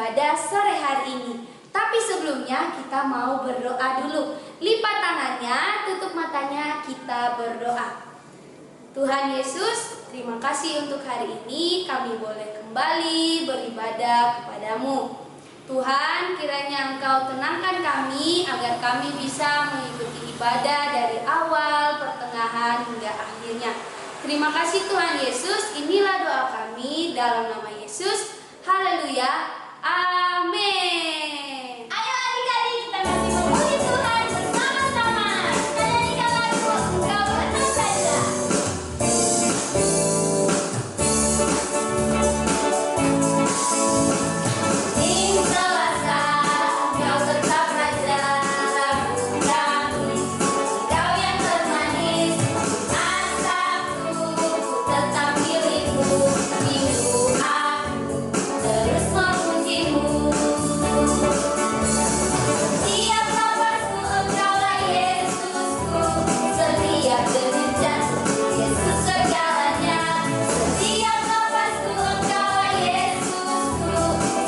beribadah sore hari ini. Tapi sebelumnya kita mau berdoa dulu. Lipat tangannya, tutup matanya, kita berdoa. Tuhan Yesus, terima kasih untuk hari ini kami boleh kembali beribadah kepadamu. Tuhan, kiranya Engkau tenangkan kami agar kami bisa mengikuti ibadah dari awal, pertengahan, hingga akhirnya. Terima kasih Tuhan Yesus, inilah doa kami dalam nama Yesus. Haleluya, amin. Ayo adik-adik, kita masih memuji Tuhan bersama-sama. Kita nyanyikan lagu Engkau Tenang Saja. Di selasa, Engkau tetap Raja, Rabu Kamis, Engkau yang termanis. Sabtu, tetap milikmu. Minggu, aku terus memujimu. Setiap nafasku Engkaulah Yesusku, setiap denyut jantung Yesus segalanya. Setiap nafasku Engkaulah Yesusku,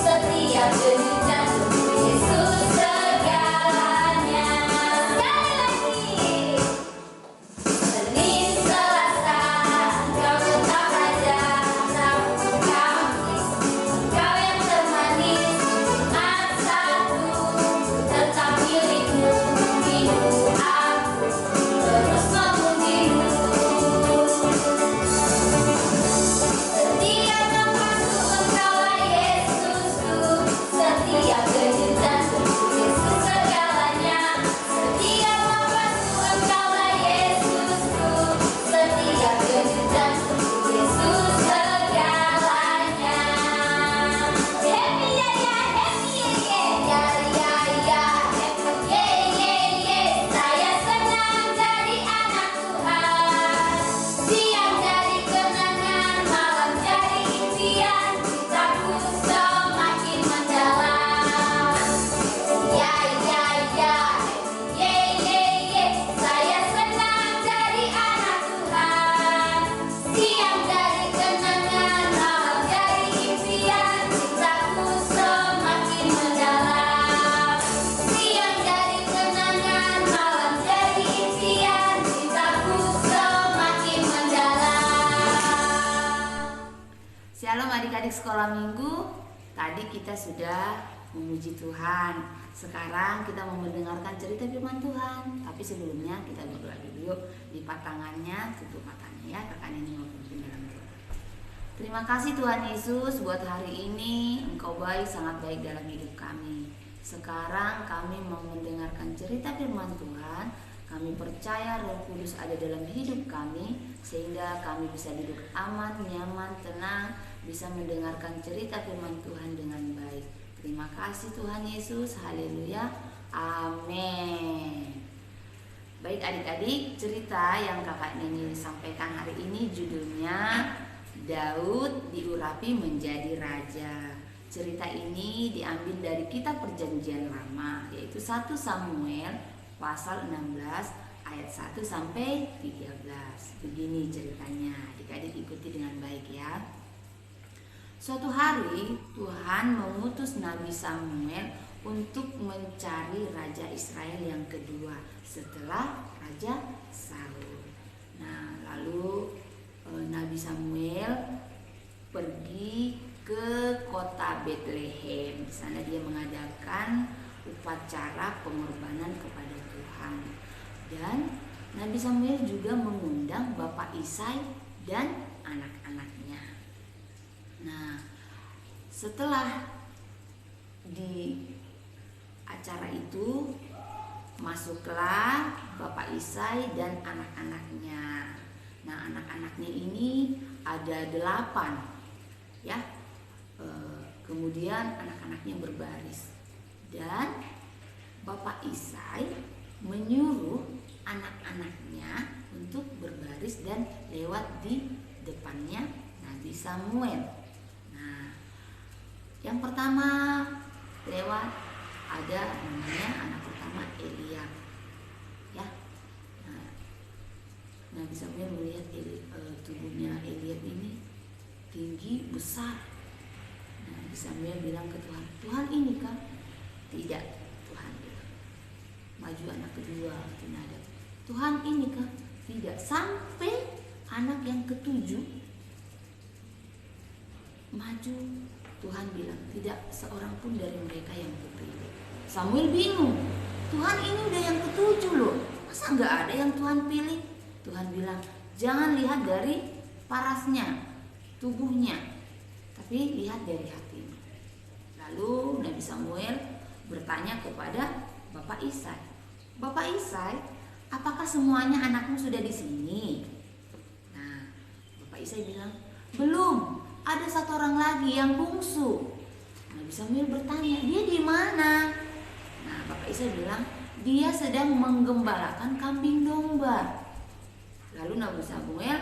setiap denyut jantung Yesus segalanya. Sekali lagi. Senin, Selasa, Engkau tetap Raja, Rabu, Kamis, Engkau yang termanis. Jumat, Sabtu, tetap milikmu. Minggu, aku terus memujimu. Setiap nafasku Engkaulah Yesusku, setiap denyut jantung Yesus segalanya. Setiap nafasku Engkaulah Yesusku, setiap denyut jantung Yesus segalanya. Happy ya ya, happy ye ye, ya ya ya, happy ye ye ye. Saya senang jadi anak Tuhan. Siang jadi kenangan, malam jadi impian. Cintaku semakin mendalam. Ya ya ya, happy ye ye ye. Saya senang jadi anak Tuhan. Siang jadi kenangan, malam jadi impian. Cintaku semakin mendalam. Siang jadi kenangan, malam jadi impian. Cintaku semakin mendalam. Shalom adik-adik sekolah minggu. Tadi kita sudah memuji Tuhan. Sekarang kita mau mendengarkan cerita firman Tuhan. Tapi sebelumnya kita berdoa dulu yuk. Lipat tangannya, tutup matanya ya. Rekan ini mau pimpin dalam doa. Terima kasih Tuhan Yesus buat hari ini. Engkau baik, sangat baik dalam hidup kami. Sekarang kami mau mendengarkan cerita firman Tuhan. Kami percaya Roh Kudus ada dalam hidup kami, sehingga kami bisa duduk aman, nyaman, tenang, bisa mendengarkan cerita firman Tuhan dengan baik. Terima kasih Tuhan Yesus, haleluya, amin. Baik adik-adik, cerita yang kakak Neni sampaikan hari ini judulnya Daud diurapi menjadi raja. Cerita ini diambil dari kitab Perjanjian Lama, yaitu 1 Samuel pasal 16 ayat 1 sampai 13. Begini ceritanya, adik-adik ikuti dengan baik ya. Suatu hari Tuhan mengutus Nabi Samuel untuk mencari raja Israel yang kedua setelah Raja Saul. Nah, lalu Nabi Samuel pergi ke kota Bethlehem. Di sana dia mengadakan upacara pengorbanan kepada Tuhan. Dan Nabi Samuel juga mengundang Bapak Isai dan anak-anaknya. Nah, setelah di acara itu masuklah Bapak Isai dan anak-anaknya. Nah, anak-anaknya ini ada 8 ya. Kemudian anak-anaknya berbaris. Dan Bapak Isai menyuruh anak-anaknya untuk berbaris dan lewat di depannya Nabi Samuel. Nah, yang pertama lewat ada namanya anak pertama Eliab. Ya. Nah, Nabi Samuel melihat tubuhnya Eliab ini tinggi besar. Nabi Samuel bilang ke Tuhan, Tuhan ini kah? Tidak, Tuhan bilang. Maju anak kedua, Nadab. Tuhan ini kah? Tidak. Sampai anak yang ketujuh maju, Tuhan bilang tidak seorang pun dari mereka yang kupilih. Samuel bingung, Tuhan ini udah yang ketujuh loh, masa nggak ada yang Tuhan pilih? Tuhan bilang, jangan lihat dari parasnya, tubuhnya, tapi lihat dari hatinya. Lalu Nabi Samuel bertanya kepada Bapak Isai, Bapak Isai, apakah semuanya anakmu sudah di sini? Nah, Bapak Isai bilang, belum, ada satu orang lagi yang bungsu. Nabi Samuel bertanya, dia di mana? Nah, Bapak Isai bilang, dia sedang menggembalakan kambing domba. Lalu Nabi Samuel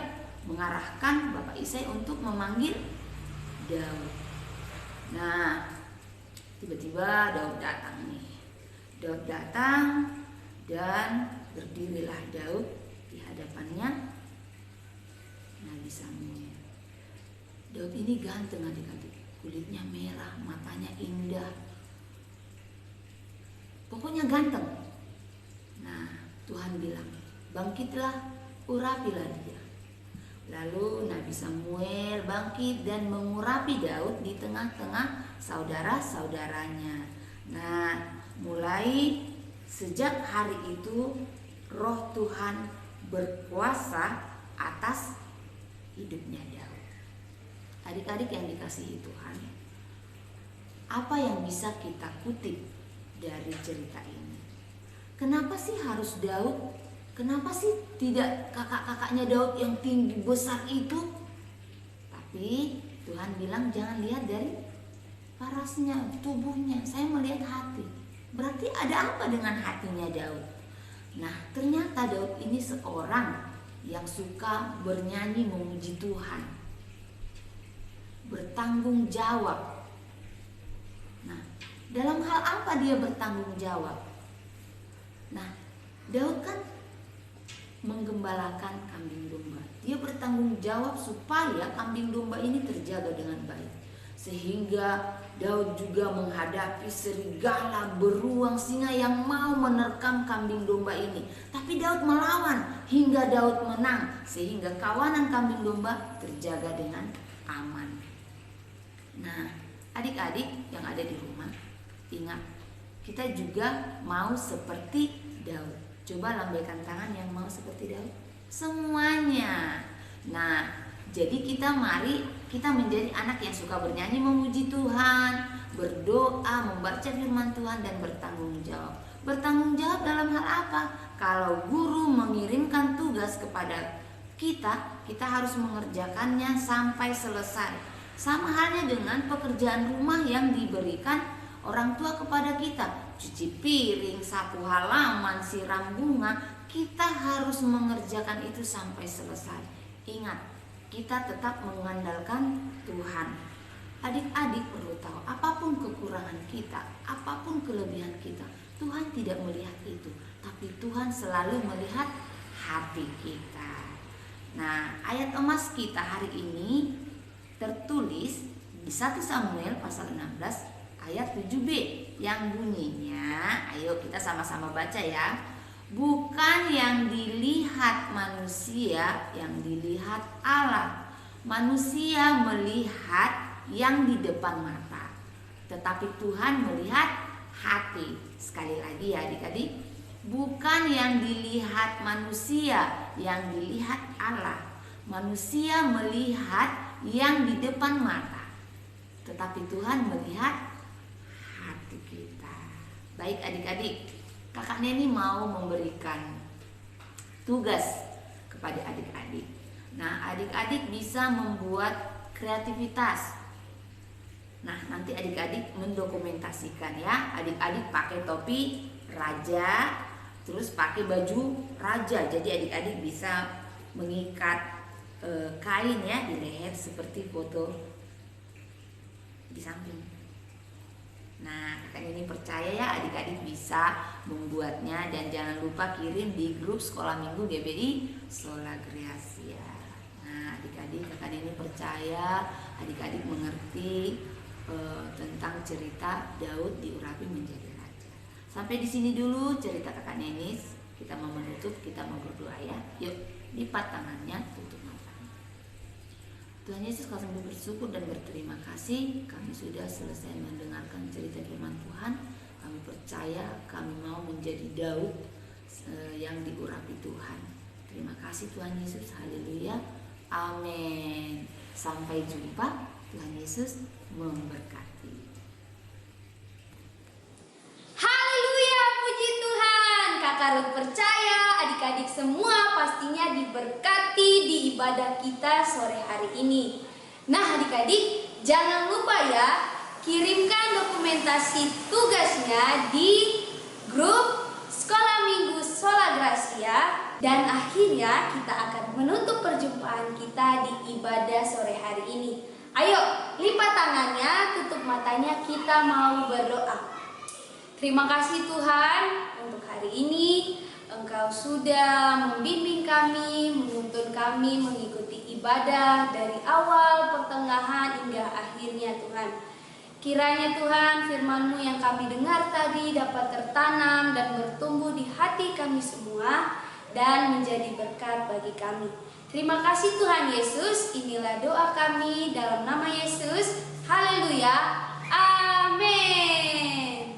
mengarahkan Bapak Isai untuk memanggil Daud. Nah, tiba-tiba Daud datang nih. Daud datang dan berdirilah Daud di hadapannya Nabi Samuel. Daud ini ganteng adik-adik, kulitnya merah, matanya indah, pokoknya ganteng. Nah, Tuhan bilang, bangkitlah, urapilah dia. Lalu Nabi Samuel bangkit dan mengurapi Daud di tengah-tengah saudara-saudaranya. Nah, mulai sejak hari itu Roh Tuhan berkuasa atas hidupnya Daud. Adik-adik yang dikasihi Tuhan, apa yang bisa kita kutip dari cerita ini? Kenapa sih harus Daud? Kenapa sih tidak kakak-kakaknya Daud yang tinggi besar itu? Tapi Tuhan bilang jangan lihat dari parasnya, tubuhnya. Saya melihat hati. Berarti ada apa dengan hatinya Daud? Nah, ternyata Daud ini seorang yang suka bernyanyi memuji Tuhan, bertanggung jawab. Nah, dalam hal apa dia bertanggung jawab? Nah, Daud kan menggembalakan kambing domba. Dia bertanggung jawab supaya kambing domba ini terjaga dengan baik. Sehingga Daud juga menghadapi serigala, beruang, singa yang mau menerkam kambing domba ini. Tapi Daud melawan hingga Daud menang, sehingga kawanan kambing domba terjaga dengan aman. Nah, adik-adik yang ada di rumah, ingat, kita juga mau seperti Daud. Coba lambaikan tangan yang mau seperti Daud. Semuanya. Nah, jadi mari kita menjadi anak yang suka bernyanyi memuji Tuhan, berdoa, membaca firman Tuhan, dan bertanggung jawab. Bertanggung jawab dalam hal apa? Kalau guru mengirimkan tugas kepada kita, kita harus mengerjakannya sampai selesai. Sama halnya dengan pekerjaan rumah yang diberikan orang tua kepada kita. Cuci piring, sapu halaman, siram bunga, kita harus mengerjakan itu sampai selesai. Ingat, kita tetap mengandalkan Tuhan. Adik-adik perlu tahu, apapun kekurangan kita, apapun kelebihan kita, Tuhan tidak melihat itu, tapi Tuhan selalu melihat hati kita. Nah, ayat emas kita hari ini tertulis di 1 Samuel pasal 16 ayat 7b yang bunyinya, ayo kita sama-sama baca ya. Bukan yang dilihat manusia, yang dilihat Allah. Manusia melihat yang di depan mata, tetapi Tuhan melihat hati. Sekali lagi ya adik-adik, bukan yang dilihat manusia, yang dilihat Allah. Manusia melihat yang di depan mata, tetapi Tuhan melihat hati kita. Baik adik-adik, Kakak Neni mau memberikan tugas kepada adik-adik. Nah, adik-adik bisa membuat kreativitas. Nah, nanti adik-adik mendokumentasikan ya. Adik-adik pakai topi raja, terus pakai baju raja. Jadi adik-adik bisa mengikat kain ya di leher seperti foto di samping. Nah, kakak ini percaya ya adik-adik bisa membuatnya, dan jangan lupa kirim di grup Sekolah Minggu GBI Sola Gracia. Nah, adik-adik, kakak ini percaya adik-adik mengerti tentang cerita Daud diurapi menjadi raja. Sampai di sini dulu cerita kakak Nenis. Kita mau menutup, kita mau berdoa ya. Yuk, lipat tangannya, tutup matanya. Tuhan Yesus, kami sungguh bersyukur dan berterima kasih. Kami sudah selesai mendengarkan cerita firman Tuhan. Kami percaya kami mau menjadi Daud yang diurapi Tuhan. Terima kasih Tuhan Yesus. Haleluya. Amin. Sampai jumpa. Tuhan Yesus memberkati. Haleluya, puji Tuhan. Kakak Ruth percaya adik-adik semua pastinya diberkati di ibadah kita sore hari ini. Nah adik-adik, jangan lupa ya, kirimkan dokumentasi tugasnya di grup Sekolah Minggu Sola Gracia. Dan akhirnya kita akan menutup perjumpaan kita di ibadah sore hari ini. Ayo, lipat tangannya, tutup matanya, kita mau berdoa. Terima kasih Tuhan untuk hari ini. Engkau sudah membimbing kami, menuntun kami mengikuti ibadah dari awal, pertengahan, hingga akhirnya Tuhan. Kiranya Tuhan firman-Mu yang kami dengar tadi dapat tertanam dan bertumbuh di hati kami semua dan menjadi berkat bagi kami. Terima kasih Tuhan Yesus, inilah doa kami dalam nama Yesus. Haleluya. Amin.